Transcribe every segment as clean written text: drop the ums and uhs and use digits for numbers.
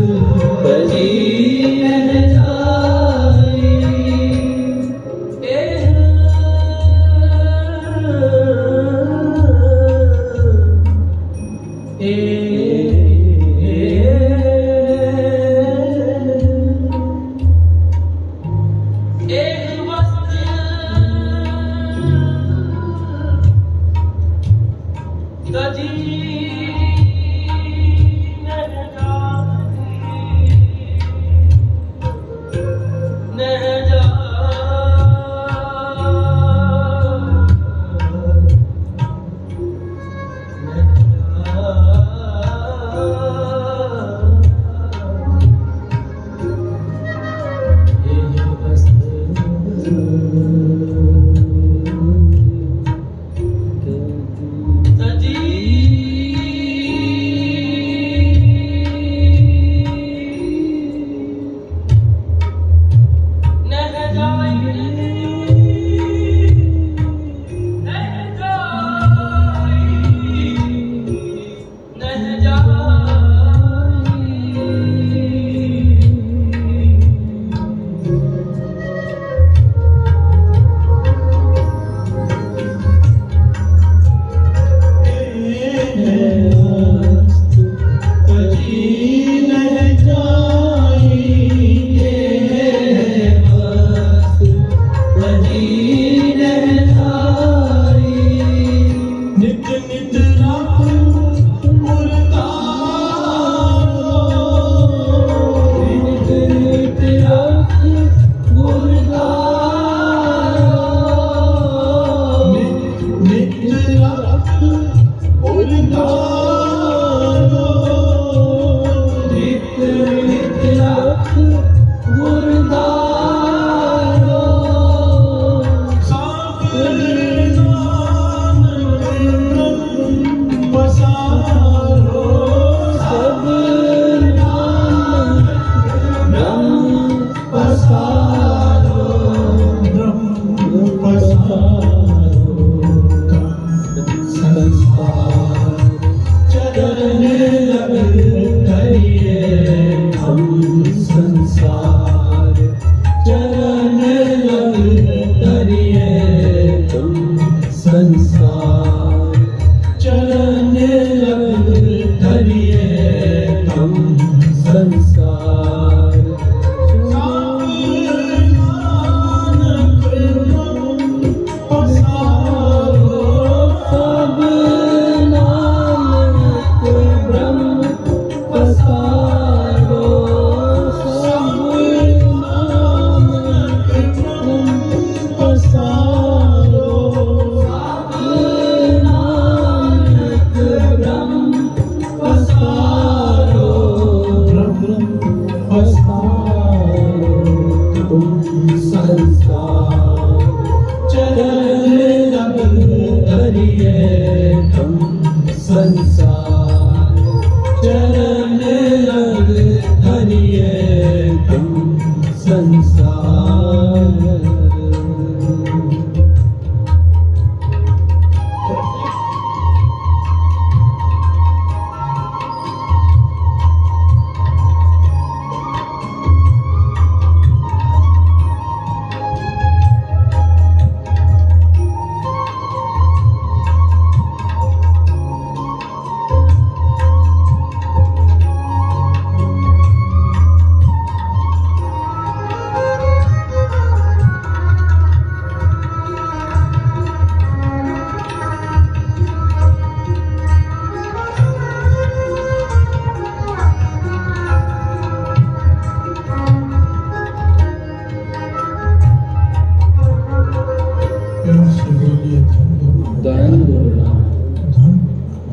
तजी रह जाई।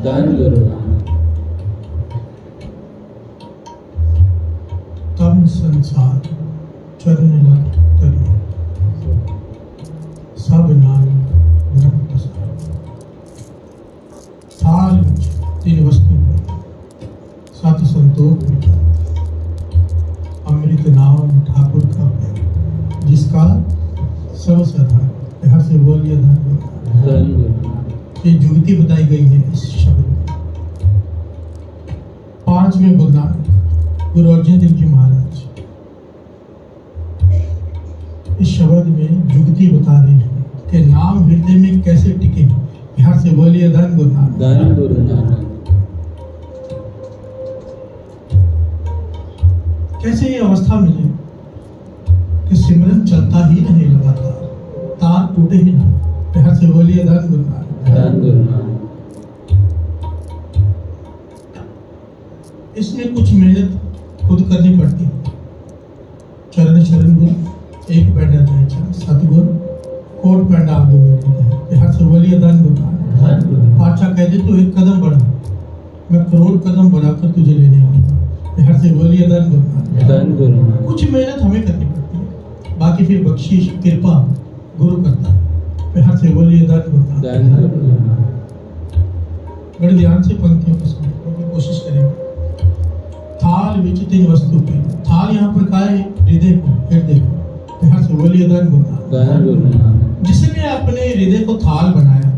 धन गुरु तम संसार चरण लग तरी सब नाम ब्रह्म प्रसाद। थाल तीन वस्तु पर सात संतोष मिटा, अमृत नाम ठाकुर का प्यार, जिसका सब सदा हर से बोलिए धन। ये जुगती बताई गई है इस शब्द में। पांचवें गुरु नानक गुरु अर्जन देव जी महाराज इस शब्द में जुगती बता रहे हैं कि नाम हृदय में कैसे टिके। बिहार से बोलिए धन गुरु नानक। धन गुरु नानक। कैसे ये अवस्था मिले कि सिमरन चलता ही नहीं लगातार, तार टूटे ही ना। बिहार से बोलिए धन गुरु नानक। धन गुरु नानक। इसमें कुछ मेहनत खुद करनी पड़ती है। चरण शरण गुरु एक पैंडा जाए सतगुरु कोट पैंडा आगे बैठे हैं। बिहार से बोलिए धन गुरु नानक। धन गुरु नानक। पातशाह कहते तू एक कदम बढ़ा, मैं करोड़ कदम बढ़ाकर तुझे लेने आऊंगा। बिहार से बोलिए धन गुरु नानक। धन गुरु नानक। कुछ मेहनत हमें करनी पड़ती है, बाकी फिर बख्शीश कृपा गुरु करता है। बिहार से बोलिए धन गुरु नानक। धन गुरु नानक। बड़े ध्यान से पंक्तियों को समझने की कोशिश करेंगे। थाल विच तीन वस्तु पे, थाल यहाँ पर कहा है हृदय को। बिहार से बोलिए धन गुरु नानक। धन गुरु नानक। जिसने अपने हृदय को थाल बनाया,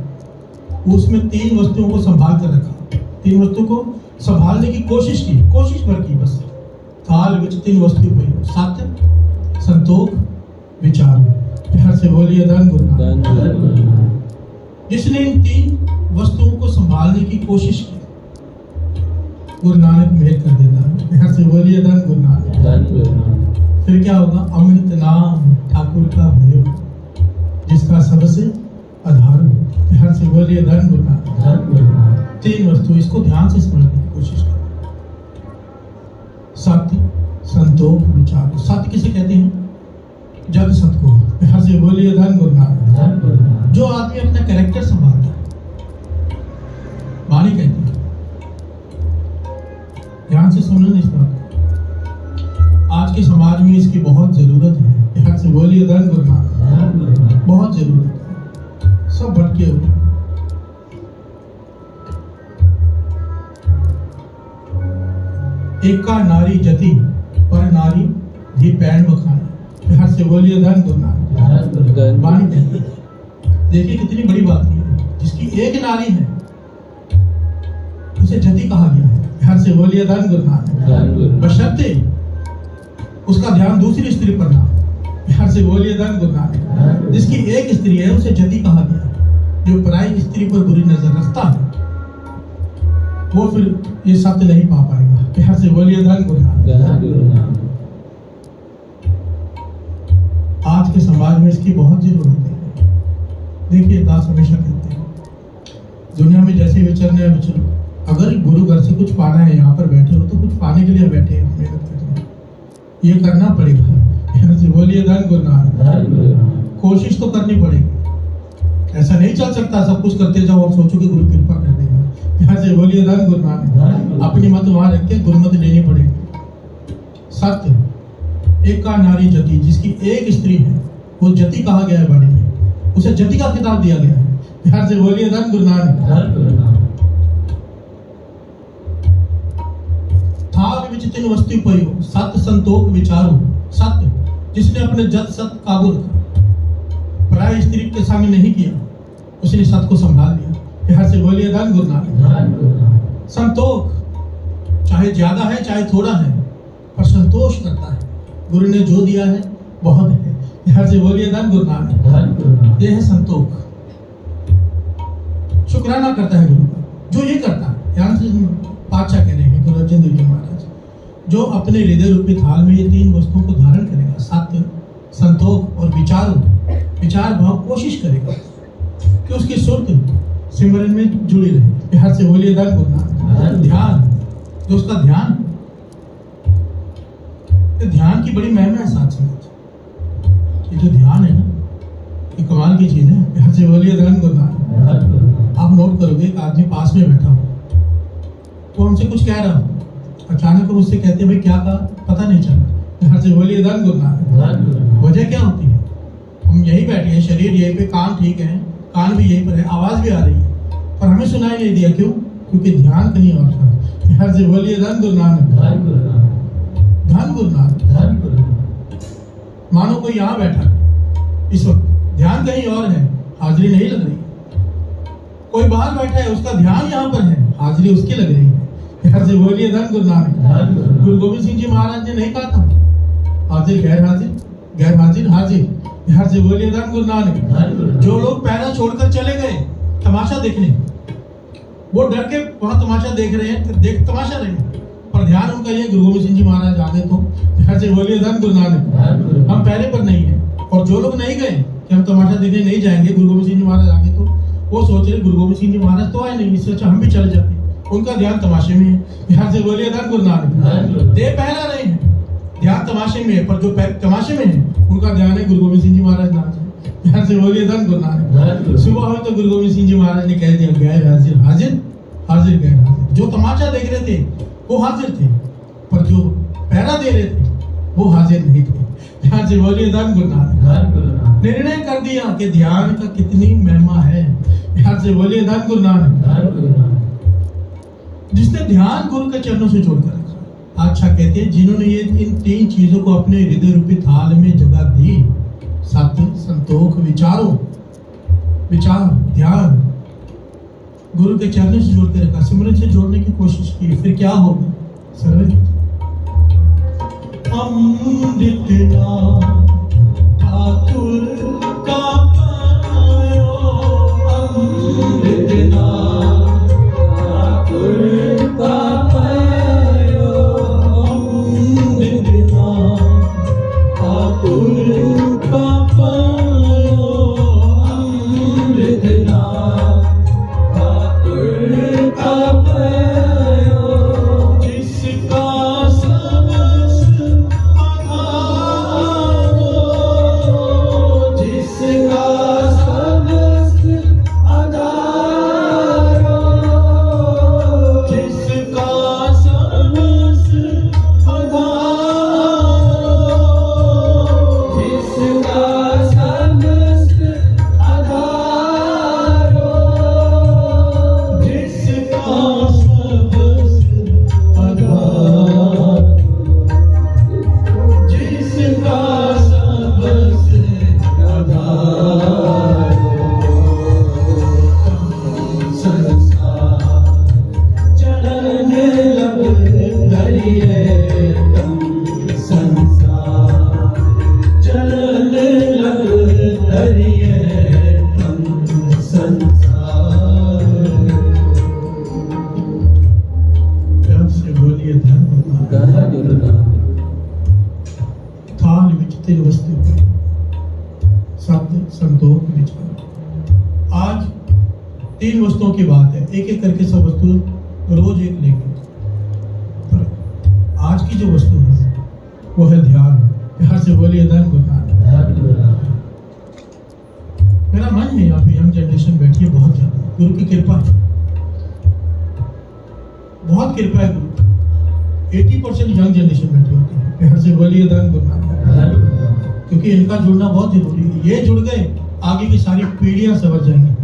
उसमें तीन वस्तुओं को संभाल कर रखा, तीन वस्तु को संभालने की कोशिश की, कोशिश भर की बस। थाल विच तीन वस्तु पे, सत्य संतोख विचार। बिहार से बोलिए धन गुरु नानक। धन गुरु नानक। जिसने इन तीन वस्तुओं को संभालने की कोशिश की, गुरु नानक मेहर कर देता है। बिहार से बोलिए धन गुरु नानक। धन गुरु नानक। फिर क्या होगा? अमृत नाम ठाकुर का भयो, जिसका सबसे आधार हो। बिहार से बोलिए धन गुरु नानक। धन गुरु नानक। तीन वस्तु, इसको ध्यान से समझने की कोशिश करें। सत्य संतोख विचार। सत्य किसे कहते हैं? जग सत्य को। बिहार से बोलिए धन गुरु नानक। धन गुरु नानक। जो आदमी अपना कैरेक्टर संभालता है, वाणी कहती है। ध्यान से सुनना इस बात को। आज के समाज में इसकी बहुत जरूरत है। बिहार से बोलिए धन गुरु नानक। धन गुरु नानक। बहुत जरूरत है। सब भटके हुए। एका नारी जति पर नारी धी पैण बखाना। बिहार से बोलिए धन गुरु नानक। धन गुरु नानक। वाणी कहती है। देखिए कितनी बड़ी बात है। जिसकी एक नारी है उसे जति कहा गया है। बिहार से बोलिए धन गुरु नानक। धन गुरु नानक। बशर्ते उसका ध्यान दूसरी स्त्री पर ना। बिहार से बोलिए धन गुरु नानक। जिसकी एक स्त्री है उसे जति कहा गया है। जो पराई स्त्री पर बुरी नजर रखता है वो फिर ये सत्य नहीं पा पाएगा। बिहार से बोलिए धन गुरु नानक। धन गुरु नानक। आज के समाज में इसकी बहुत जरूरत है। देखिए दास हमेशा कहते हैं दुनिया में जैसे विचरने हैं विचरो। अगर गुरु घर से कुछ पाना है, यहाँ पर बैठे हो तो कुछ पाने के लिए बैठे हैं, मेहनत करनी है, ये करना पड़ेगा। यहाँ से बोलिए धन गुरु नानक। कोशिश तो करनी पड़ेगी। ऐसा नहीं चल सकता सब कुछ करते जाओ और सोचो कि गुरु कृपा कर देगा। यहाँ से बोलिए धन गुरु नानक। अपनी मत वहां रख के गुरुमत लेनी पड़ेगी। सत्य एका नारी जति, जिसकी एक स्त्री है वो जति कहा गया है। वाणी में उसे जति का खिताब दिया गया है। यहाँ से बोलिए धन गुरु नानक। थाल विच तीन वस्तु पयो, सत्य संतोख विचारो। सत्य जिसने अपने जत सत्य काबू रखा, पराई स्त्री के संग नहीं किया, उसने सत्य को संभाल लिया। बिहार से बोलिए धन गुरु नानक। संतोख चाहे ज्यादा है चाहे थोड़ा है, पर संतोष करता है। गुरु ने जो दिया है बहुत है। बिहार से बोलिए धन गुरु नानक। ये है संतोख। शुक्राना करता है गुरु का, जो ये करता है। ध्यान से पातशाह कह रहे हैं गुरु अर्जन देव जी महाराज, जो अपने हृदय रूपी थाल में ये तीन वस्तुओं को धारण करेगा, सत्य संतोख और विचार भाव, कोशिश करेगा कि उसकी सुर्त सिमरन में जुड़ी रहे। बिहार से बोलिए धन गुरु नानक। ध्यान, जो उसका ध्यान, तो ध्यान की बड़ी महिमा है साथ साथ। ये जो ध्यान है ना, ये कमाल की चीज है। बिहार से बोलिए धन गुरु नानक। आप नोट करोगे एक आदमी पास में बैठा हो तो हमसे कुछ कह रहा हो, अचानक वो मुझसे कहते हैं भाई क्या कहा, पता नहीं चला। बिहार से बोलिए धन गुरु नानक। वजह क्या होती है? हम यहीं बैठे हैं, शरीर यहीं पे, कान ठीक है, कान भी यहीं पर है, आवाज भी आ रही है, पर हमें सुनाई नहीं दिया। क्यों? क्योंकि ध्यान कहीं और था। बिहार से बोलिए धन गुरु नानक। धन गुरु नानक। मानो कोई यहाँ बैठा इस वक्त, ध्यान कहीं और है, हाजिरी नहीं लग रही। कोई बाहर बैठा है, उसका ध्यान यहाँ पर है, हाजिरी उसकी लग रही है। प्यार से बोलिए धन गुरु नानक। गुरु गोविंद सिंह जी महाराज ने नहीं कहा था हाजिर गैर हाजिर, गैर हाजिर हाजिर। प्यार से बोलिए धन गुरु नानक। जो लोग पैरा छोड़कर चले गए तमाशा देखने, वो डर के वहां तमाशा देख रहे हैं, देख तमाशा रहे हैं, पर ध्यान उनका ये गुरु गोविंद सिंह जी महाराज आ गए तो प्यार से बोलिए धन गुरु नानक। हम पहले पर नहीं है, और जो लोग नहीं गए कि हम तमाशा देखने नहीं जाएंगे, गुरु गोविंद सिंह जी महाराज आगे तो वो सोच रहे गुरु गोविंद सिंह जी महाराज तो आए नहीं, इससे अच्छा हम भी चले जाते। उनका ध्यान तमाशे में है। प्यार से बोलिए धन गुरु नानक। दे पहला रहे हैं, ध्यान तमाशे में है, पर जो तमाशे में है उनका ध्यान है गुरु गोविंद सिंह जी महाराज नाच। प्यार से बोलिए धन गुरु नानक। सुबह हुई तो गुरु गोविंद सिंह जी महाराज ने कह दिया गैर हाजिर हाजिर, हाजिर गैर हाजिर। जो तमाशा देख रहे थे वो हाजिर थे, पर जो पहरा दे रहे थे वो हाजिर नहीं थे। प्यार से बोलिए धन गुरु नानक। निर्णय कर दिया कि ध्यान का कितनी महिमा है। प्यार से बोलिए धन गुरु नानक। जिसने ध्यान गुरु के चरणों से जोड़कर रखा, अच्छा कहते हैं जिन्होंने ये इन 3 चीजों को अपने हृदय रूपी थाल में जगह दी, सत्य संतोख विचारों, विचार ध्यान गुरु के चरणों से जोड़ के रखा, सिमरन से जोड़ने की कोशिश की, फिर क्या होगा? सरल अमृत नाम ठाकुर का पायो, अमृत नाम ठाकुर का पायो, अमृत नाम ठाकुर का पायो, अमृत नाम ठाकुर का पायो। जिसका थाल विच 3 वस्तु सत्य संतोख विचार। आज 3 वस्तुओं की बात है, एक एक करके सब वस्तु रोज एक लेंगे, पर आज की जो वस्तु है वो है ध्यान। प्यार से बोलिए धन गुरु नानक। मेरा मन है यहाँ पे यंग जनरेशन बैठी है बहुत ज्यादा, गुरु की कृपा है, बहुत कृपा है गुरु। 80% यंग जनरेशन बैठी होती है। प्यार से बोलिए धन गुरु नानक। क्योंकि इनका जुड़ना बहुत जरूरी है, ये जुड़ गए आगे की सारी पीढ़ियां सवर जाएंगी।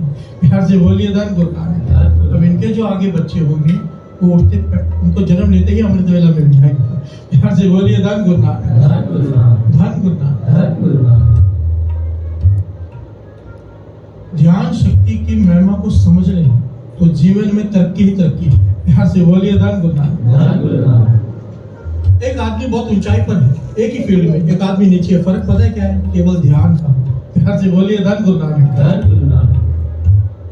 प्यार से बोलिए धन गुरु नानक। अब इनके जो आगे बच्चे होंगे वो उठते उनको जन्म लेते ही अमृत वेला मिल जाएगा। प्यार से बोलिए धन गुरु नानक। धन गुरु नानक। ध्यान शक्ति की महिमा को समझ लें तो जीवन में तरक्की ही तरक्की है। प्यार से बोलिए धन गुरु नानक। एक आदमी बहुत ऊंचाई पर है एक ही फील्ड में, एक आदमी नीचे है, फर्क पता है क्या है? केवल ध्यान का। प्यार से बोलिए धन गुरु नानक।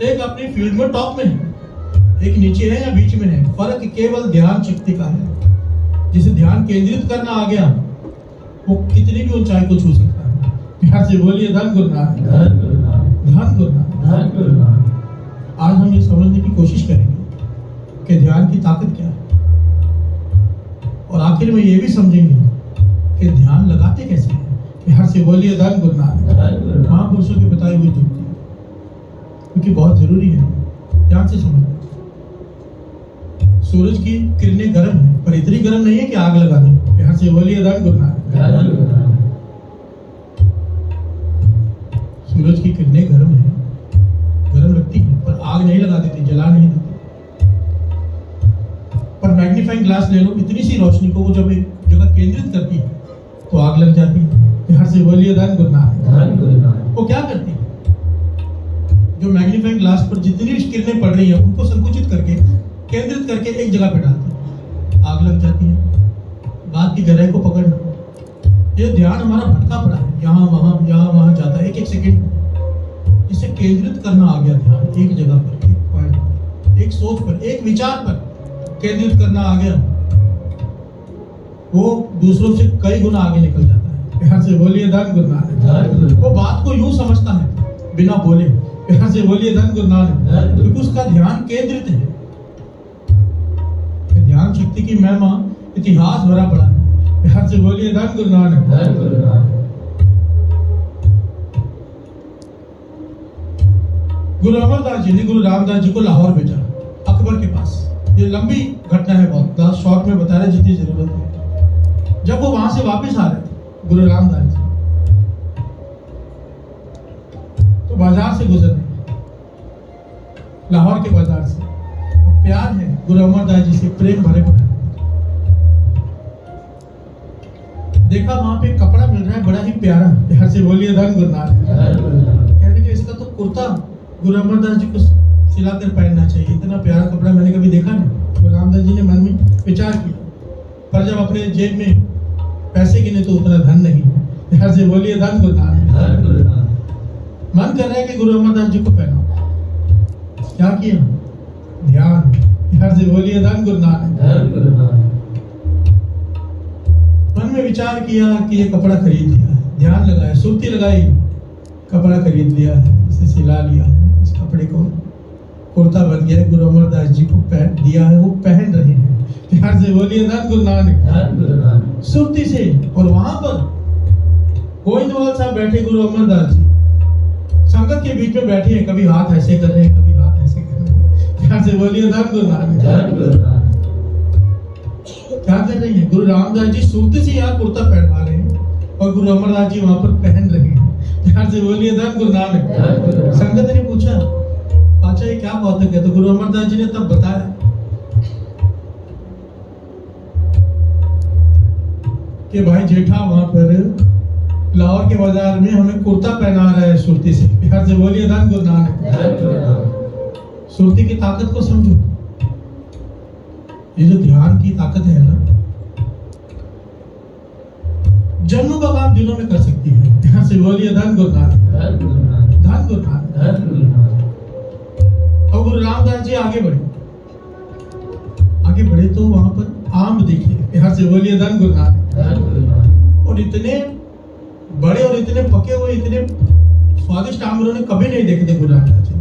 एक अपनी फील्ड में टॉप में है, एक नीचे है या बीच में है, फर्क केवल ध्यान शक्ति का है। जिसे ध्यान केंद्रित करना आ गया वो कितनी भी ऊंचाई को छू सकता है। प्यार से बोलिए धन गुरु नानक। धन गुरु नानक। आज हम ये समझने की कोशिश करेंगे कि ध्यान की ताकत क्या है, और आखिर में ये भी समझेंगे कि ध्यान लगाते कैसे हैं। प्यार से बोलिए धन गुरु नानक। महापुरुषों की बताई हुई जुक्ति, क्योंकि बहुत जरूरी है ध्यान से समझना। सूरज की किरणें गर्म है, पर इतनी गर्म नहीं है कि आग लगा दे। प्यार से बोलिए धन गुरु नानक। सूरज की किरणें गर्म है, गर्म लगती है, पर आग नहीं लगा देती, जला नहीं देती। पर मैग्नीफाइंग ग्लास ले लो, इतनी सी रोशनी को वो जब एक जगह केंद्रित करती है तो आग लग जाती है। प्यार से बोलिए धन गुरु नानक। वो क्या करती है? जो मैग्नीफाइंग ग्लास पर जितनी किरणें पड़ रही है उनको संकुचित करके केंद्रित करके एक जगह पे डालती है। आग लग जाती है। बात की गहराई को पकड़ना। ये ध्यान हमारा भटका पड़ा है, यहाँ वहाँ जाता है। एक एक सेकंड इसे केंद्रित करना आ गया ध्यान, एक जगह पर, एक पॉइंट पर, एक सोच पर, एक विचार पर केंद्रित करना आ गया, वो दूसरों से कई गुना आगे निकल जाता है। प्यार से बोलिए धन गुरु नानक। वो बात को यूं समझता है बिना बोले। प्यार से बोलिए धन गुरु नानक, क्योंकि उसका ध्यान केंद्रित है। ध्यान शक्ति की महिमा इतिहास भरा पड़ा है। प्यार से बोलिए धन गुरु नानक। गुरु अमरदास जी ने गुरु रामदास जी को लाहौर भेजा, अकबर के पास। ये लंबी घटना है, बहुत शॉर्ट में बता रहे जितनी जरूरत है। जब वो वहां से वापस आ रहे थे गुरु रामदास जी, तो बाजार से गुजर रहे, लाहौर के बाजार से। प्यार है गुरु अमरदास जी से, प्रेम भरे पड़े। देखा वहां पे कपड़ा मिल रहा है बड़ा ही प्यारा। प्यार से बोलिए धन गुरु नानक। कहने लगे इसका तो कुर्ता गुरु अमरदास जी को सिलाकर पहनना चाहिए, इतना प्यारा कपड़ा मैंने कभी देखा नहीं। गुरु रामदास जी ने मन में विचार किया, पर जब अपने जेब में पैसे गिने तो उतना धन नहीं है। प्यार से बोलिए धन गुरु नानक। मन कर रहा है कि गुरु अमरदास जी को पहनाओ। क्या किया? ध्यान। प्यार से बोलिए धन गुरु नानक। मन में विचार किया कि ये कपड़ा खरीद लिया, ध्यान लगाया, सुर्ती लगाई, कपड़ा खरीद लिया है, इसे सिला लिया है, इस कपड़े को कुर्ता बन गया है, गुरु अमरदास जी को दिया है, वो पहन रहे हैं। प्यार से बोलिए धन गुरु नानक। सुर्ती से। और वहां पर गोविंदवाल साहब बैठे, गुरु अमरदास जी संगत के बीच में बैठे हैं, कभी हाथ ऐसे कर रहे हैं, कभी हाथ ऐसे कर रहे हैं। प्यार से बोलिए धन गुरु नानक। क्या कर रही है? गुरु रामदास जी सूरत से यहाँ कुर्ता पहनवा रहे हैं और गुरु अमरदास जी वहां पर पहन रहे हैं। प्यार से बोलिए धन गुरु नानक। संगत ने पूछा, अच्छा ये क्या बात है? तो गुरु अमरदास जी ने तब बताया कि भाई जेठा वहां पर लाहौर के बाजार में हमें कुर्ता पहना रहा है सुरती से। प्यार से बोलिए धन गुरु नानक। सुरती की ताकत को समझो। ये जो ध्यान की ताकत है ना, जन्मों का काम दिनों में कर सकती है। ध्यान से बोलिए धन गुरु नानक। धन गुरु नानक। और गुरु रामदास जी आगे बढ़े तो वहां पर आम देखे। प्यार से बोलिए धन गुरु नानक। और इतने बड़े और इतने पके हुए, इतने स्वादिष्ट आम उन्होंने कभी नहीं देखे थे गुरु रामदास जी।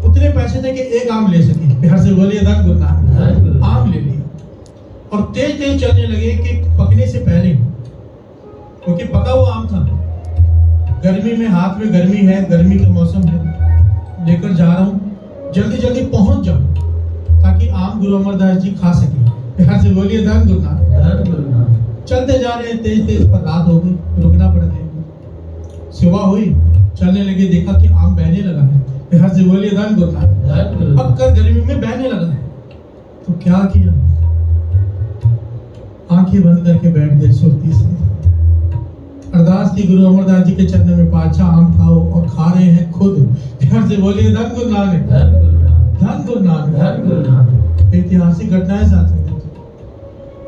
उतने पैसे थे कि एक आम ले सके। प्यार से बोलिए धन गुरु नानक। आम ले लिया और तेज तेज चलने लगे कि पकने से पहले, क्योंकि पका हुआ आम था। गर्मी में, हाथ में गर्मी है, गर्मी का मौसम है, लेकर जा रहा हूं, जल्दी जल्दी पहुंच जाऊं ताकि आम गुरु अमरदास जी खा सके। प्यार से बोलिए धन गुरु नानक। चलते जा रहे हैं तेज तेज, पर रात हो गई, रुकना पड़ गया। सुबह हुई, चलने लगे, देखा कि आम बहने लगा है। प्यार से बोलिए धन गुरु नानक। अब कर गर्मी में बहने लगा है, तो क्या किया? आंखें बंद करके बैठ गए सुरती से। अरदास की गुरु अमरदास जी के चरणों में, पाछा आम खाओ, और खा रहे हैं खुद। प्यार से बोलिए धन गुरु नानक। धन गुरु नानक। ऐतिहासिक घटनाएं साथ हैं।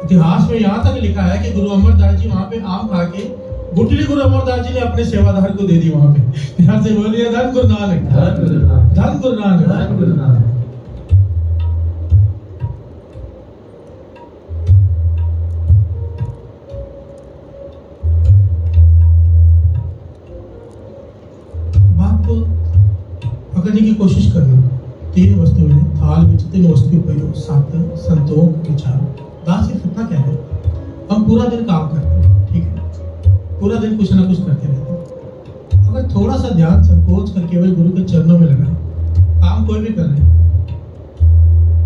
इतिहास में यहाँ तक लिखा है कि गुरु अमरदास जी वहां पे आम खा के गुठली गुरु अमरदास जी ने अपने सेवादार को दे दी वहां पे। ध्यान से बोलिए धन गुरु नानक। धन गुरु नानक। बात को पकड़ने की कोशिश करना। तीन वस्तुएं हैं, थाल विच तीन वस्तु उपयोग, सत संतोख विचार। दास सिर्फ इतना क्या है, हम पूरा दिन काम करते हैं, ठीक है, पूरा दिन कुछ ना कुछ करते रहते हैं। अगर थोड़ा सा ध्यान संकोच कर केवल गुरु के चरणों में लगाए, काम कोई भी कर रहे हैं,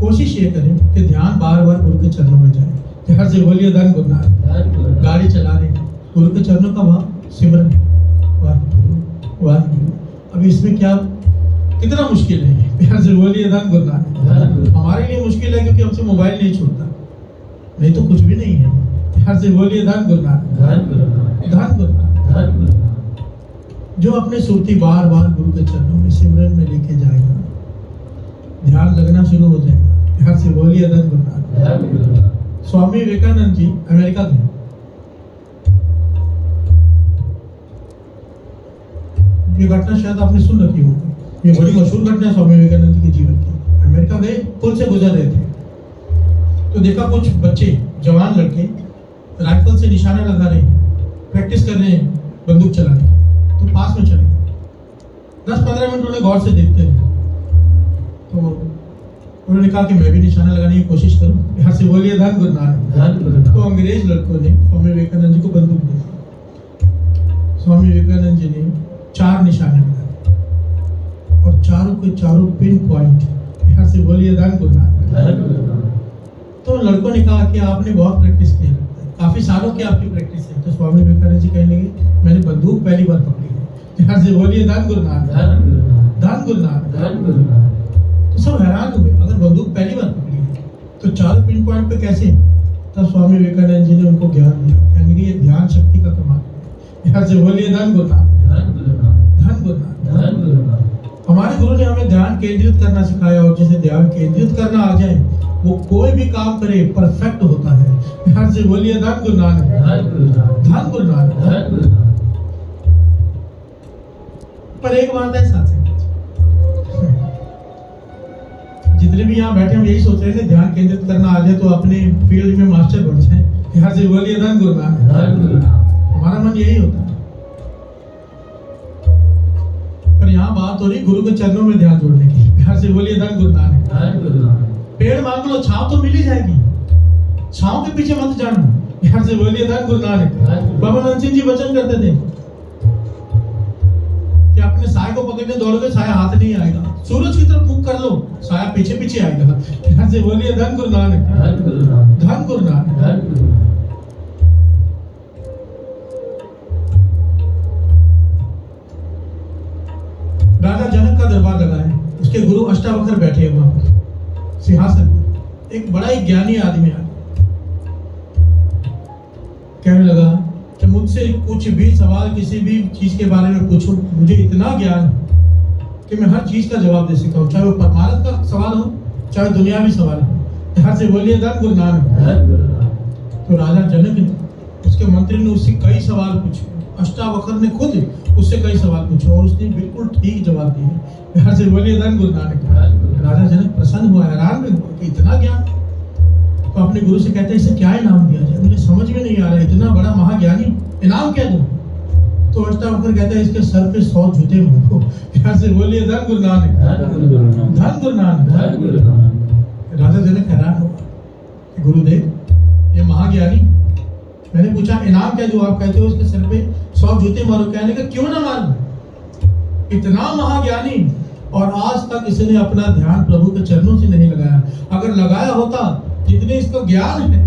कोशिश ये करें कि ध्यान बार बार गुरु के चरणों में जाए। ध्यान से बोलिए धन गुरु नानक। गाड़ी चला रहे हैं, गुरु के चरणों का भाव सिमरन, वाहिगुरु वाहिगुरु। अब इसमें क्या, कितना मुश्किल है? प्यार से बोलिए धन गुरु नानक। हमारे लिए मुश्किल है क्योंकि हमसे मोबाइल नहीं छूटता, नहीं तो कुछ भी नहीं है। प्यार से बोलिए धन गुरु नानक। धन गुरु नानक। जो अपने सुरती बार बार गुरु के चरणों में सिमरन में लेके जाएगा, ध्यान लगना शुरू हो जाएगा। प्यार से बोलिए धन गुरु नानक। स्वामी विवेकानंद जी अमेरिका गए। ये घटना शायद आपने सुन रखी होगी, ये बड़ी मशहूर घटना है स्वामी विवेकानंद जी के जीवन की। अमेरिका गए, पुल से गुजर रहे थे तो देखा कुछ बच्चे, जवान लड़के राइफल से निशाना लगा रहे हैं, प्रैक्टिस कर रहे हैं बंदूक चलाने की। तो पास में चले 10-15 मिनट उन्हें गौर से देखते रहे। तो उन्होंने कहा कि मैं भी निशाना लगाने की कोशिश करूं, यहाँ से बोलिए धन गुरु नानक। तो अंग्रेज लड़कों ने स्वामी विवेकानंद जी को बंदूक दी। स्वामी विवेकानंद जी ने 4 निशाने लगाए और चारों के चारों पिन पॉइंट, यहाँ से बोलिए धन गुरु नानक। तो लड़कों ने कहा कि आपने बहुत प्रैक्टिस की है, काफी सालों की आपकी प्रैक्टिस है। तो स्वामी विवेकानंद जी कहने लगे मैंने बंदूक पहली बार पकड़ी है, यहाँ से बोलिए धन गुरु नानक, धन गुरु नानक। तो सब हैरान हुए, अगर बंदूक पहली बार पकड़ी है तो 4 पिन पॉइंट पे कैसे? तब स्वामी विवेकानंद जी ने उनको ज्ञान दिया, कहने लगे ये ध्यान शक्ति का कमाल है, यहाँ से बोलिए धन गुरु नानक, धन गुरु नानक। हमारे गुरु ने हमें ध्यान केंद्रित करना सिखाया और जिसे ध्यान केंद्रित करना आ जाए वो कोई भी काम करे परफेक्ट होता है। यहाँ से बोलिए धन गुरु नानक, धन गुरु नानक। पर एक बात है साथ, जितने भी यहाँ बैठे हम यही सोच रहे थे ध्यान केंद्रित करना आ जाए तो अपने फील्ड में मास्टर बन जाए। यहाँ से बोलिए धन गुरु नानक। हमारा मन यही होता है, पर यहाँ बात हो रही गुरु के चरणों में ध्यान जोड़ने की। यहाँ से बोलिए धन गुरु नानक। पेड़ मांग लो, छांव तो मिल ही जाएगी, छांव के पीछे मत जाना। यहाँ से बोलिए धन गुरु नानक। बाबा नंद सिंह जी वचन करते थे कि अपने साय को पकड़ने दौड़ोगे साया हाथ नहीं आएगा, सूरज की तरफ मुख कर लो साया पीछे पीछे आएगा। यहाँ से बोलिए धन गुरु नानक, धन गुरु नानक। राजा जनक का दरबार लगा है, उसके गुरु अष्टावक्र बैठे हैं वहां पर सिंहासन पर। एक बड़ा ही ज्ञानी आदमी आ कहने लगा कि मुझसे कुछ भी सवाल किसी भी चीज के बारे में पूछो, मुझे इतना ज्ञान कि मैं हर चीज का जवाब दे सकता हूँ, चाहे वो परमार्थ का सवाल हो चाहे दुनियावी सवाल हो। यहाँ से बोलिए धन गुरु नानक। तो राजा जनक ने, उसके मंत्री ने उससे कई सवाल पूछे, अष्टावक्र ने खुद उससे कई सवाल पूछे और उसने बिल्कुल ठीक जवाब दिए। यहाँ से बोलिए धन गुरु नानक। राजा जनक प्रसन्न हुआ, हैरान भी हुआ कि इतना ज्ञान। तो अपने गुरु से कहते हैं इसे क्या इनाम दिया जाए, मुझे समझ में नहीं आ रहा, इतना बड़ा महाज्ञानी इनाम क्या दूं? तो अष्टावक्र कहता है इसके सर पे 100 जूते मारो। यहाँ से बोलिए धन गुरु नानक, धन गुरु नानक। राजा जनक हैरान हुआ, गुरुदेव ये महाज्ञानी, मैंने पूछा इनाम क्या दूं, आप कहते हो इसके सर पे 100 जूते मारो। कहने का क्यों ना मारूं, इतना महाज्ञानी और आज तक इसने अपना ध्यान प्रभु के चरणों से नहीं लगाया। अगर लगाया होता, जितने इसका ज्ञान है,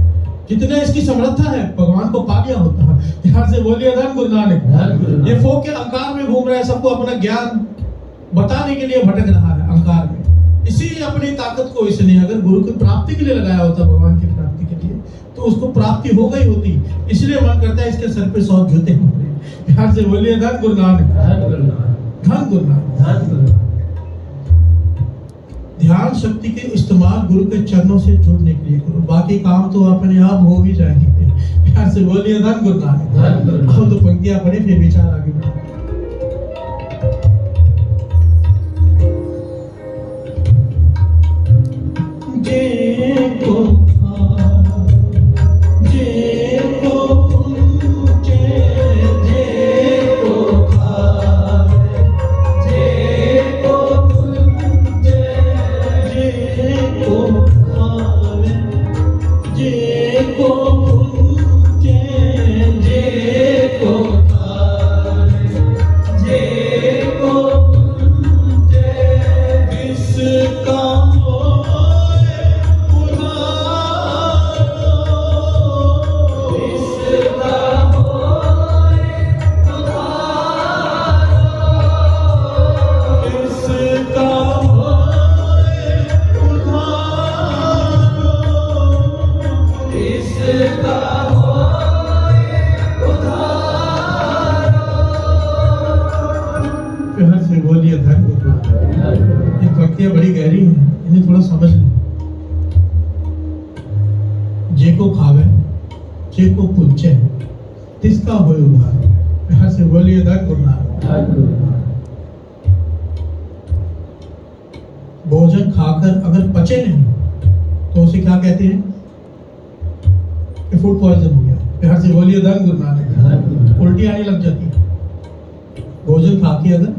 जितने इसकी समर्था है, भगवान को पा लिया होता। यहाँ से बोलिए धन गुरु नानक। ये फोक के अहंकार में घूम रहा है, सबको अपना ज्ञान बताने के लिए भटक रहा है अहंकार में। इसीलिए अपनी ताकत को इसने अगर गुरु की प्राप्ति के लिए लगाया होता, भगवान की प्राप्ति के लिए, तो उसको प्राप्ति हो गई होती। इसलिए मन करता है इसके सर पे 100 जूते मारे। यहाँ से बोलिए धन गुरु नानक, धन गुरु नानक। ध्यान शक्ति के इस्तेमाल गुरु के चरणों से जुड़ने के लिए करो, बाकी काम तो अपने आप हो भी जाएंगे। यहाँ से बोलिए धन गुरु नानक। अब तो पंक्तियां पढ़े फिर विचार आगे बढ़े। बड़ी गहरी है, इन्हें थोड़ा समझ लें। जे को तिसका होए उद्धार। हर से बोलिए धन गुरु नानक। धन गुरु नानक। भोजन खाकर अगर पचे नहीं तो उसे क्या कहते हैं कि फूड पॉइजन हो गया। हर से बोलिए धन गुरु नानक। धन गुरु नानक। उल्टी आने लग जाती है भोजन खा के अगर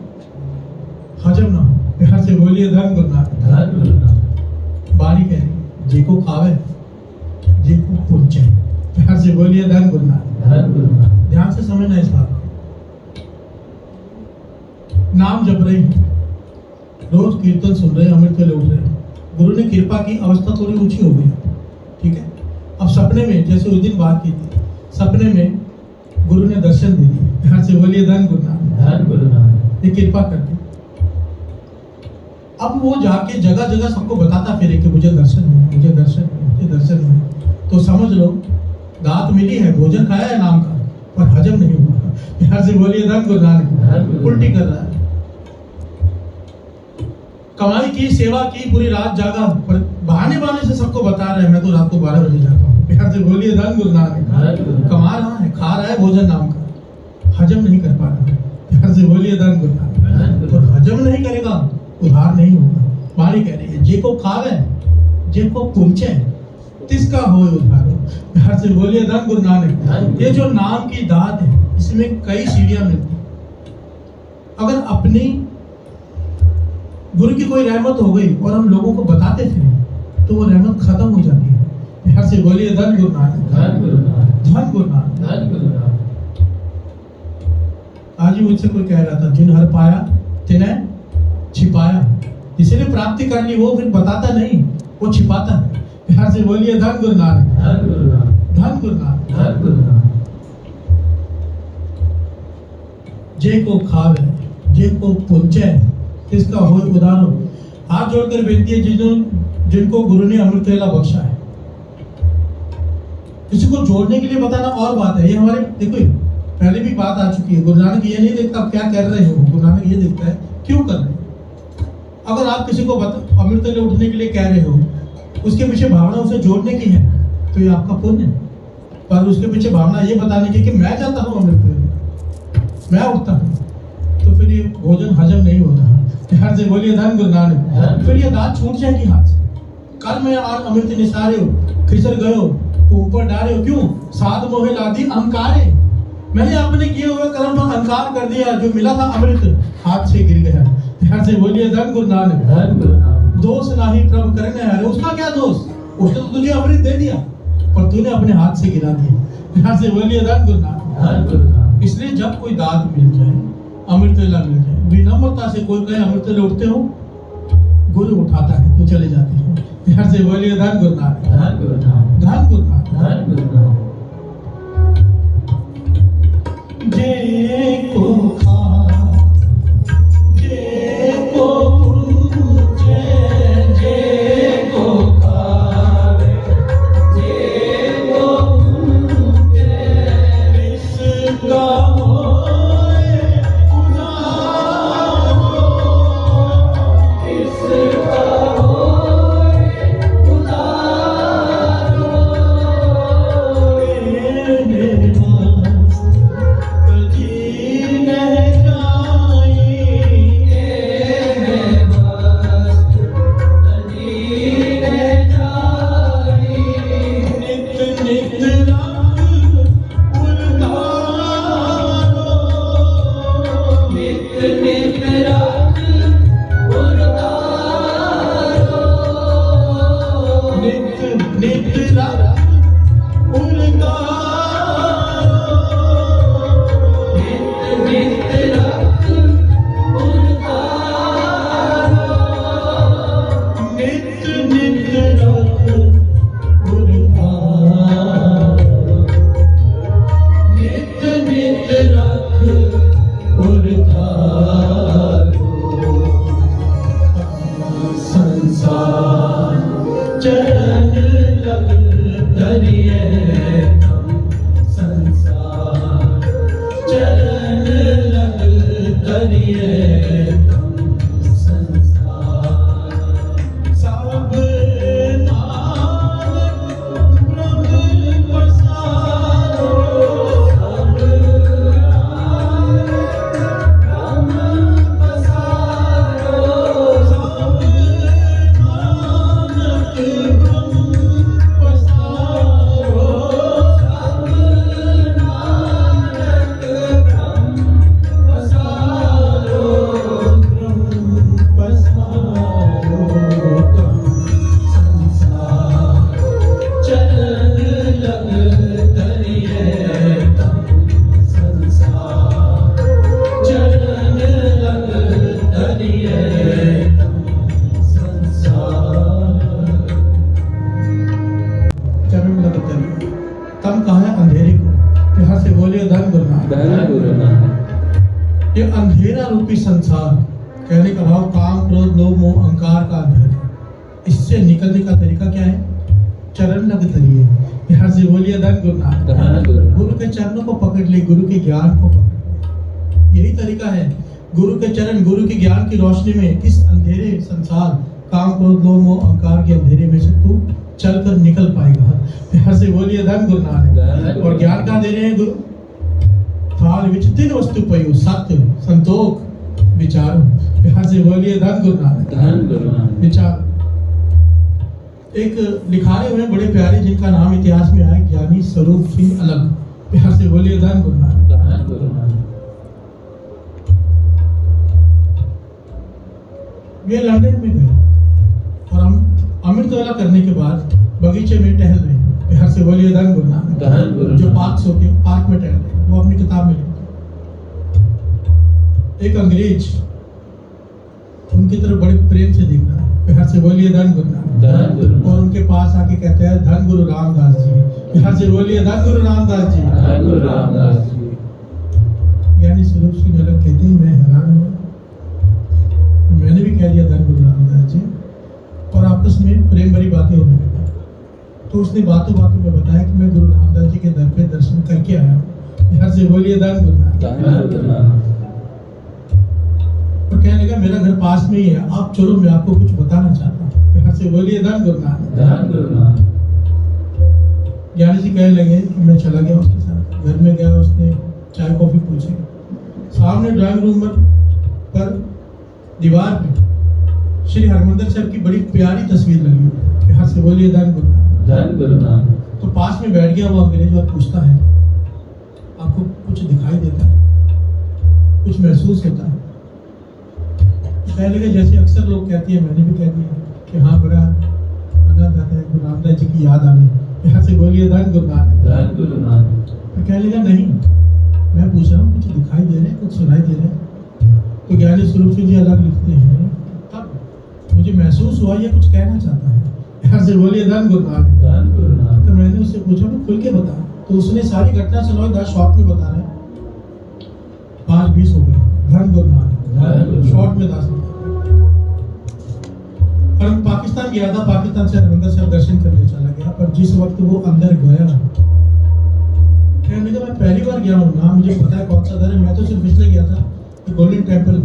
हजम ना हो। हर से बोलिए धन गुरु नानक। धन गुरु नानक। बाणी कह रही है जेको खावे जेको पुंचे। हर से बोलिए धन गुरु नानक। धन गुरु नानक। ध्यान से समझना इस बात को। नाम जप रहे हैं, रोज कीर्तन सुन रहे हैं, अमृत वेले उठ रहे हैं, गुरु ने कृपा की, अवस्था थोड़ी ऊंची हो गई, ठीक है। अब सपने में, जैसे उस दिन बात की थी, सपने में गुरु ने दर्शन दे दिए। यहाँ से बोलिए धन गुरु नानक। धन गुरु नानक। ये कृपा कर दी। अब वो जाके जगह जगह सबको बताता फिरे कि मुझे दर्शन हुए, मुझे दर्शन हुए, मुझे दर्शन हुए। तो समझ लो दात मिली है, भोजन खाया है नाम का, पर हजम नहीं हुआ। यहाँ से बोलिए धन गुरु नानक। उल्टी कर रहा है, कमाई की, सेवा की, पूरी रात जागा, पर बहाने बहाने से सबको बता रहे हैं मैं तो रात को 12 बजे जाता हूँ। यहाँ से बोलिए धन गुरु नानक। कमा रहा है, खा रहा है भोजन नाम का, हजम नहीं कर पा रहा है। यहाँ से बोलिए धन गुरु नानक। और हजम नहीं करेगा उधार नहीं होगा। बाणी कह रही है जेको खावे जेको पुंचे तिसका होए उधार। यहाँ से बोलिए धन गुरु नानक। ये जो नाम की दात है इसमें कई सीढ़ियां मिलती। अगर अपनी गुरु की कोई रहमत हो गई और हम लोगों को बताते थे तो वो रहमत खत्म हो जाती है। यहाँ से बोलिए धन गुरु नानक। धन गुरु नानक। धन गुरु नानक। धन गुरु नानक। आज ही मुझसे कोई कह रहा था जिन हर पाया तिन्हें छिपाया। जिसने प्राप्ति कर ली वो फिर बताता नहीं, वो छिपाता है। यहाँ से बोलिए धन गुरु नानक। धन गुरु नानक। धन गुरु नानक। धन गुरु नानक। जे को खावे जे को पुंचे इसका हो उदाहरण। हाथ जोड़कर बेनती है जिनको गुरु ने अमृत वेला बख्शा है। किसी को जोड़ने के लिए बताना और बात है। ये हमारे देखो पहले भी बात आ चुकी है। गुरु नानक ये नहीं देखता आप क्या कर रहे हो, गुरु नानक ये देखता है क्यों कर रहे हो। अगर आप किसी को अमृत वेले उठने के लिए कह रहे हो, उसके पीछे भावना उसे जोड़ने की है तो ये आपका पुण्य है। पर उसके पीछे भावना ये बताने की कि मैं जाता हूँ अमृत वेले, मैं उठता हूँ, तो फिर ये भोजन हजम नहीं होता। ध्यान से बोलिए धन गुरु नानक। फिर ये दांत छूट जाएगी हाथ से। कल में आज अमृत निसारे हो, खिसर गए हो, ऊपर डाले हो, क्यों? साध मोहे लादी अहंकारे। मैंने अपने किए हुए कर्म पर अहंकार कर दिया, जो मिला था अमृत हाथ से गिर गया। ध्यान से बोलिए धन गुरु नानक। धन गुरु नानक। दोष नाही प्रभु करने है। उसका क्या दोष? उसने तो तुझे अमृत दे दिया पर तूने अपने हाथ से गिरा दिया। ध्यान से बोलिए धन गुरु नानक। धन गुरु नानक। इसलिए जब कोई दात मिल जाए, अमृत वेला मिल जाए, विनम्रता से कोई कहे अमृत वेले उठते हो, गुरु उठाता है तो चले जाते हो। ध्यान से बोलिए धन गुरु नानक। धन गुरु नानक। धन गुरु नानक। धन गुरु नानक। जे को खा जे को पूजे जे को खावे जे को पूजे इसका होए उधारो इसका होए उधारो। सब बोलिए धन गुरु नानक। धन गुरु नानक। ये अंधेरा रूपी संसार, कहने का भाव काम क्रोध लोभ मोह अहंकार का अंधेरा, इससे निकलने का तरीका क्या है? चरण लग धरिए। यहाँ से बोलिए धन गुरु नानक। धन गुरु नानक। गुरु के चरणों को पकड़ लिए, गुरु के ज्ञान को पकड़ लिए। यही तरीका है, गुरु के चरण, गुरु के ज्ञान की रोशनी में इस अंधेरे संसार काम क्रोध लोभ मोह अहंकार के अंधेरे में से तू चलकर निकल पाएगा। यहाँ से बोलिए धन गुरु नानक। और ज्ञान कहाँ दे रहे हैं गुरु? थाल विच तीन वस्तु पयो, सत्य संतोख विचार। यहाँ से बोलिए धन गुरु नानक। धन गुरु नानक। विचार। एक लिखाए हुए बड़े प्यारे, जिनका नाम इतिहास में आया, ज्ञानी स्वरूप सिंह अलग। यहाँ से बोलिए धन गुरु नानक। धन गुरु नानक। वे लंदन में गए और हम अमृत वाला करने के बाद बगीचे में टहल रहे हैं। यहाँ से बोलिए धन गुरु नानक। धन गुरु जो नानक। पार्क होते हैं, पार्क में टहल रहे हैं, वो अपनी किताब में लिखते हैं। एक अंग्रेज उनकी तरफ बड़े प्रेम से देख रहा है। यहाँ से बोलिए धन गुरु नानक। धन गुरु नानक। और उनके पास आके कहते हैं धन गुरु रामदास जी। यहाँ से बोलिए धन गुरु रामदास जी। धन गुरु रामदास जी। ज्ञानी स्वरूप सिंह अलग कहते हैं, मैं हैरान हुआ, मैंने भी कह दिया धन गुरु रामदास जी, और आपस में प्रेम भरी बातें होने लगी। तो उसने बातों बातों में बताया कि मैं गुरु रामदास जी के दर पे दर्शन करके आया हूँ। यहाँ से बोलिए धन गुरु नानक। धन गुरु नानक। और कहने लगा मेरा घर पास में ही है, आप चलो, मैं आपको कुछ बताना चाहता हूँ। यहाँ से बोलिए धन गुरु नानक। धन गुरु नानक। ज्ञानी जी कहने लगे कि मैं चला गया उसके साथ, घर में गया, उसने चाय कॉफी पूछी। सामने ड्राइंग रूम पर दीवार पे श्री हरमंदिर साहब की बड़ी प्यारी तस्वीर लगी हुई। यहाँ से बोलिए धन गुरु नानक। धन गुरु नानक। तो पास में बैठ गया वो अंग्रेज और पूछता है, आपको कुछ दिखाई देता है, कुछ महसूस होता है? कहने लगे जैसे अक्सर लोग कहती है, मैंने भी कह दिया कि हाँ, बड़ा आनंद आता है, गुरु रामदास जी की याद आनी। यहाँ से बोलिए धन गुरु नानक। धन गुरु नानक। तो कहने लगा नहीं, मैं पूछ रहा हूँ कुछ दिखाई दे रहे हैं, कुछ सुनाई दे रहे हैं? तो ज्ञानी स्वरूप सिंह जी अलग लिखते हैं, तब मुझे महसूस हुआ ये कुछ कहना चाहता है। यहाँ से बोलिए धन गुरु नानक। धन गुरु नानक। तो मैंने उससे पूछा तो खुल के बता। तो उसने सारी घटना सुनाई, 10 शॉर्ट में बता रहे हैं, 5-20 हो गए। धन गुरु नानक शॉर्ट में 10। और हम पाकिस्तान गया था, पाकिस्तान से हरमंदिर साहब दर्शन करने चला गया, पर जिस वक्त वो अंदर गया, कहने लगा मैं पहली बार गया हूँ ना, मुझे पता है कौन सा दर है, मैं तो सिर्फ इसलिए गया था कि गोल्डन टेम्पल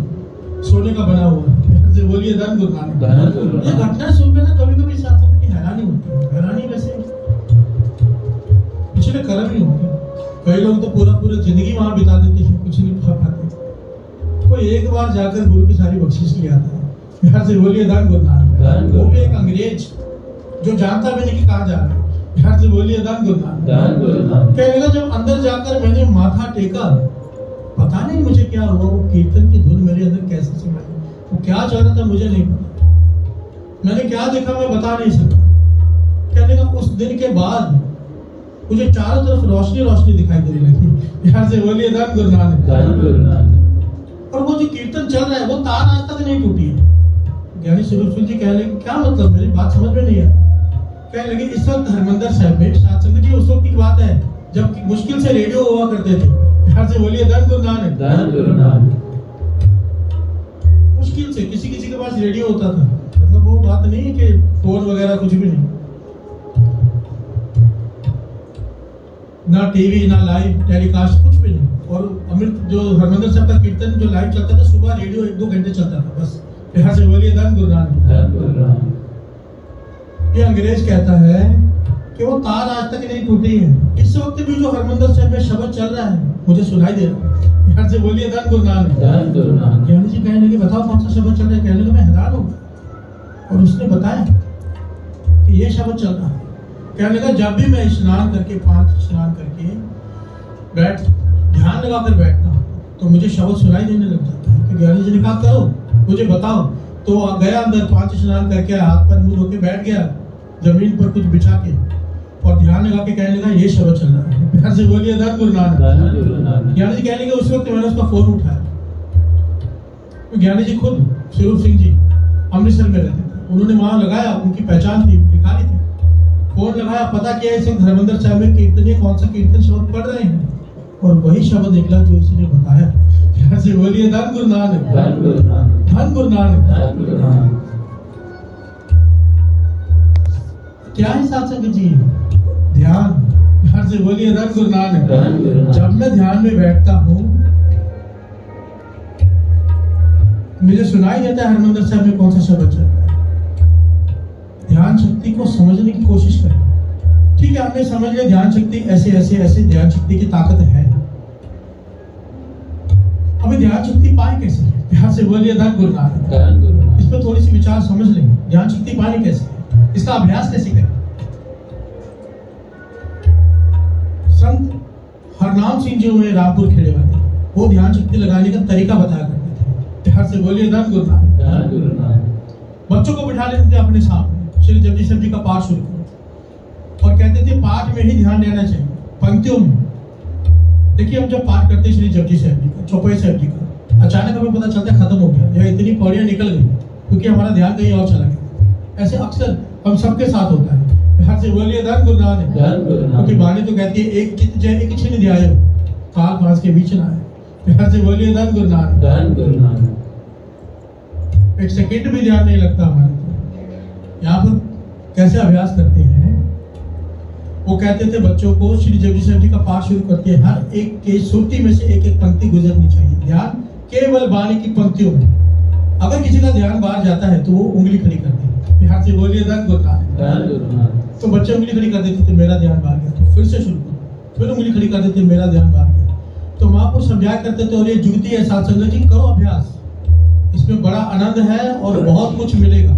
सोने का बना हुआ है। से बोलिए धन गुरु नानक। धन गुरु ये नानक। घटना सुन के ना कभी कभी साथ होता है कि हैरानी होती है। हैरानी वैसे पिछले कर्म ही होंगे। कई लोग तो पूरा जिंदगी वहां बिता देते हैं, कुछ नहीं खा पाते। कोई एक बार जाकर गुरु की सारी बख्शिश ले आता है। यहाँ से बोलिए धन गुरु नानक। वो भी एक अंग्रेज जो जानता भी नहीं कि कहाँ जा रहा है। यहाँ से बोलिए धन गुरु नानक। धन गुरु नानक। कहने लगा जब अंदर जाकर मैंने माथा टेका, पता नहीं मुझे क्या हुआ, वो कीर्तन की धुन मेरे अंदर कैसे समाई, वो क्या चाह रहा था मुझे नहीं पता, मैंने क्या देखा मैं बता नहीं सकता। कहने लगा उस दिन के बाद मुझे चारों तरफ रोशनी रोशनी दिखाई देने लगी। यहाँ से बोलिए धन गुरु नानक। धन गुरु नानक। और वो जो कीर्तन चल रहा है वो तार आज तक नहीं टूटी है। ज्ञानी स्वरूप सिंह जी कहने लगे क्या मतलब, मेरी बात समझ में नहीं आया। कहने लगे इस वक्त हरमंदिर साहब में सात संगत जी, उस वक्त की बात है जब मुश्किल से रेडियो हुआ करते थे। यहाँ से बोलिए धन गुरु नानक। धन गुरु नानक। मुश्किल से किसी किसी के पास रेडियो होता था, मतलब वो बात नहीं है कि फोन वगैरह कुछ भी नहीं, ना टीवी ना लाइव टेलीकास्ट कुछ भी नहीं। और अमृत जो हरमंदिर साहब का कीर्तन जो लाइव चलता था सुबह, रेडियो 1-2 घंटे चलता था बस। यहाँ से बोलिए धन गुरु नानक। धन गुरु नानक। ये अंग्रेज कहता है कि वो तार आज तक नहीं टूटी है। इस वक्त भी जो हरमंदिर साहब में शब्द चल रहा है मुझे सुनाई दे रहा है। यहाँ से बोलिए धन गुरु नानक। धन गुरु नानक। ज्ञानी जी कहने लगे बताओ कौन सा शब्द चल रहा है। कहने लगे मैं हैरान हूँ। और उसने बताया कि ये शब्द चल रहा है। कहने लगा जब भी मैं स्नान करके 5 स्नान करके ध्यान लगा कर बैठता हूँ तो मुझे शब्द सुनाई देने लग जाता है। तो ज्ञानी जी ने कहा करो मुझे बताओ। तो गया अंदर 5 स्नान करके हाथ पर मुंह धो के बैठ गया जमीन पर कुछ बिछा के और ध्यान लगा के कहने लगा ये शब्द चल रहा है। प्यार से बोलिए धन गुरु नानक। धन गुरु नानक। ज्ञानी जी कहने लगे उस वक्त मैंने उसका फोन उठाया। तो ज्ञानी जी खुद स्वरूप सिंह जी अमृतसर में रहते थे, उन्होंने वहां लगाया, उनकी पहचान थी, लिखारी थी। फोन लगाया, पता किया इस वक्त हरमंदिर साहब में कीर्तनीय कौन सा कीर्तन शब्द पढ़ रहे हैं। और वही शब्द निकला जो उसने बताया। प्यार से बोलिए धन गुरु नानक, धन गुरु नानक, धन गुरु नानक। धन गुरु नानक। क्या है सत्संग जी? ध्यान। प्यार से बोलिए धन गुरु नानक, धन गुरु नानक। जब मैं ध्यान में बैठता हूँ मुझे सुनाई देता है हरमंदिर साहब में कौन सा शब्द चल रहा है। ध्यान शक्ति को समझने की कोशिश करें। ठीक है, हमने समझ लिया ध्यान शक्ति ऐसे ऐसे ऐसे ध्यान शक्ति की ताकत है। अभी ध्यान शक्ति पाए कैसे? ध्यान से बोलिए धन गुरु नानक, धन गुरु नानक। इस पर थोड़ी सी विचार समझ लेंगे। ध्यान शक्ति पाए कैसे, इसका अभ्यास कैसे करें। संत हरनाम सिंह जो हुए रामपुर खेड़े वाले, वो ध्यान शक्ति लगाने का तरीका बताया करते थे। ध्यान से बोलिए धन गुरु नानक, धन गुरु नानक। बच्चों को बिठा लेते थे अपने सामने, श्री जपजी साहब जी का पाठ शुरू करो और कहते थे पाठ में ही ध्यान देना चाहिए, पंक्तियों में। देखिए हम जब पाठ करते हैं श्री जपजी साहब जी का, चौपाई साहब जी का, अचानक हमें पता चलता है खत्म हो गया या इतनी पौड़ियां निकल गई क्योंकि हमारा ध्यान कहीं और चला गया। ऐसे अक्सर हम सबके साथ होता है। ध्यान से बोलिए धन गुरु नानक, धन गुरु नानक। क्योंकि वाणी तो कहती है एक चित्त जय एक छिन्न ध्यायो, काल पास के बीच ना आए। ध्यान से बोलिए धन गुरु नानक, धन गुरु नानक। एक सेकंड भी ध्यान नहीं लगता हमारे को। यहाँ पर कैसे अभ्यास करते हैं, वो कहते थे बच्चों को श्री जपजी साहब जी का पाठ शुरू करते हैं, हर एक के सुरती में से एक एक पंक्ति गुजरनी चाहिए। ध्यान केवल वाणी की पंक्तियों में। अगर किसी का ध्यान बाहर जाता है तो वो उंगली खड़ी कर देते। ध्यान से बोलिए धन गुरु नानक, धन गुरु नानक। तो बच्चे उंगली खड़ी कर देते थे, मेरा ध्यान बाहर गया, तो फिर से शुरू करो, फिर उंगली खड़ी कर देते, मेरा ध्यान बाहर गया। तो महापुरुष समझाया करते थे और ये जुगती है साथ संगत जी, करो अभ्यास, इसमें बड़ा आनंद है और बहुत कुछ मिलेगा।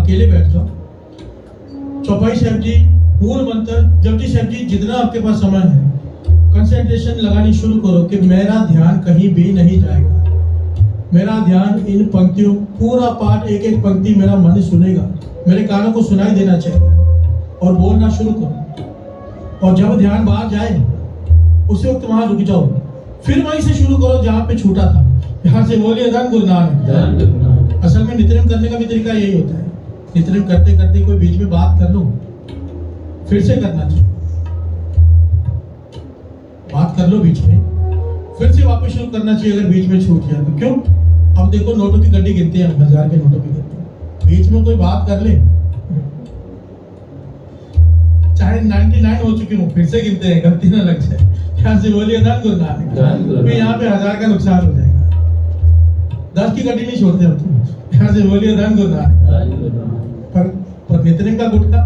अकेले बैठ जाओ। चौपाई साहब जी मूल मंत्र, जपजी साहब जी जितना आपके पास समय है कंसंट्रेशन लगानी शुरू करो कि मेरा ध्यान कहीं भी नहीं जाएगा। मेरा ध्यान इन पंक्तियों, पूरा पाठ एक एक पंक्ति मेरा मन सुनेगा, मेरे कानों को सुनाई देना चाहिए और बोलना शुरू करो। और जब ध्यान बाहर जाए उस वक्त वहां रुक जाओ, फिर वहीं से शुरू करो जहां पे छूटा था। यहाँ से बोलिए धन गुरु नानक, धन गुरु नानक। असल में नित्यनेम करने का भी तरीका यही होता है। नित्यनेम करते करते कोई बीच में बात कर लो, फिर से करना चाहिए। बात कर लो बीच में, फिर से वापस शुरू करना चाहिए अगर बीच में छूट गया तो। क्यों? अब देखो नोटों की गड्डी गिनते हैं, 1000 के नोटों की गड्डी, बीच में कोई बात कर ले, चाहे 99 हो चुकी हूँ, फिर से गिनते हैं, गलती ना लग जाए। यहाँ से बोलिए धन गुरु नानक, धन गुरु नानक। यहाँ पे 1000 का नुकसान हो जाएगा। 10 की गड्डी नहीं छोड़ते हम तो। यहाँ से बोलिए धन गुरु नानक। धन गुरु नानक। पर नित्यनेम का गुटका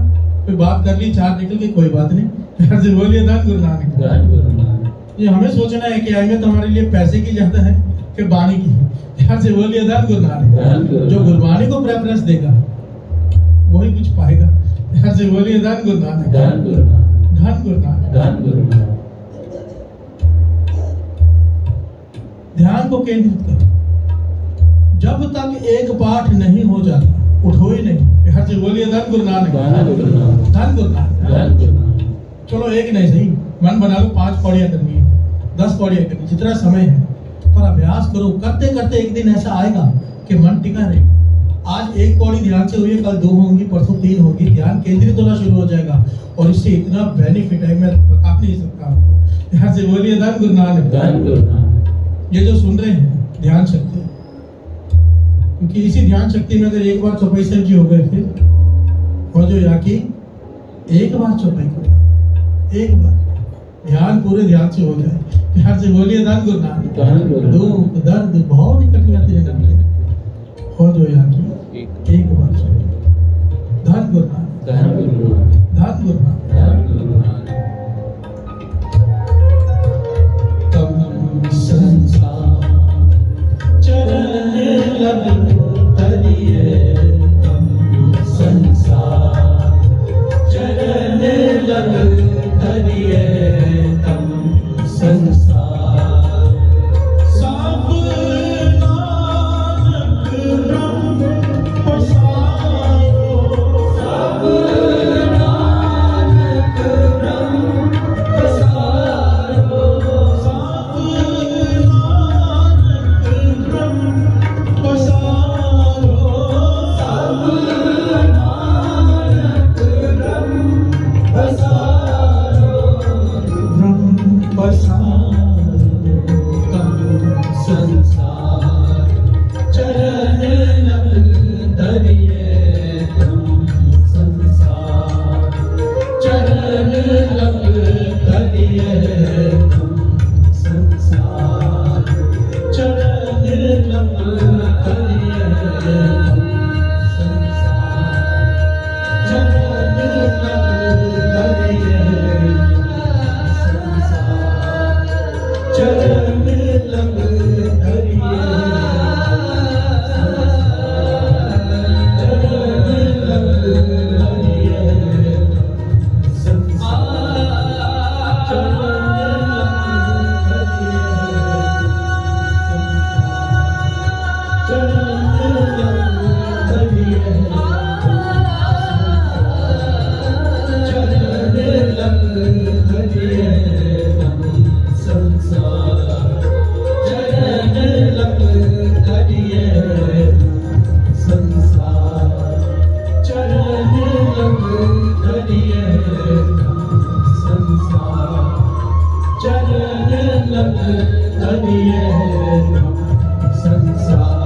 कोई बात कर ली, 4 निकल गई, कोई बात नहीं। यहाँ से बोलिए धन गुरु नानक, धन गुरु नानक। ये हमें सोचना है कि अहमियत हमारे लिए पैसे की ज्यादा है कि वाणी की। यहाँ से बोलिए धन गुरु नानक। धन गुरु जो नानक। गुरबाणी को प्रेफरेंस देगा वही कुछ पाएगा। यहाँ से बोलिए धन गुरु नानक, धन गुरु नानक। धन गुरु नानक। धन गुरु नानक। ध्यान को केंद्रित करो। जब तक एक पाठ नहीं हो जाता उठो ही नहीं। यहाँ से बोलिए धन गुरु नानक, धन गुरु नानक। धन गुरु नानक। धन गुरु नानक। चलो एक नहीं सही, मन बना लो 5 पौड़ियां करनी है, 10 पौड़ियां करनी, जितना समय है, पर अभ्यास करो। करते करते एक दिन ऐसा आएगा कि मन टिका रहेगा। आज 1 पौड़ी ध्यान से हुई है, कल 2 होंगी, परसों 3 होगी, ध्यान केंद्रित होना शुरू हो जाएगा और इससे इतना बेनिफिट है मैं बता नहीं सकता आपको। यहाँ से बोलिए धन गुरु नानक, धन गुरु नानक। ये जो सुन रहे हैं ध्यान शक्ति, क्योंकि इसी ध्यान शक्ति में अगर एक बार चौपाई साहब जी हो गए फिर हो जो या कि एक बार चौपाई करो, एक बार ध्यान पूरे ध्यान से हो जाए। ध्यान से बोलिए धन गुरु नानक। धन गुरु नानक। दुख दर्द भाव निकटिया तेरे नाम के हो जो या कि एक बार चौपाई। धन गुरु नानक, धन गुरु नानक। धन गुरु नानक। धन गुरु नानक। तम संसार चरण लग तरिए, तम संसार चरण लग तरिए, तम संसार सब नानक ब्रह्म पसारो, सब नानक ब्रह्म पसारो, सब नानक ब्रह्म पसारो, लख करिए संसार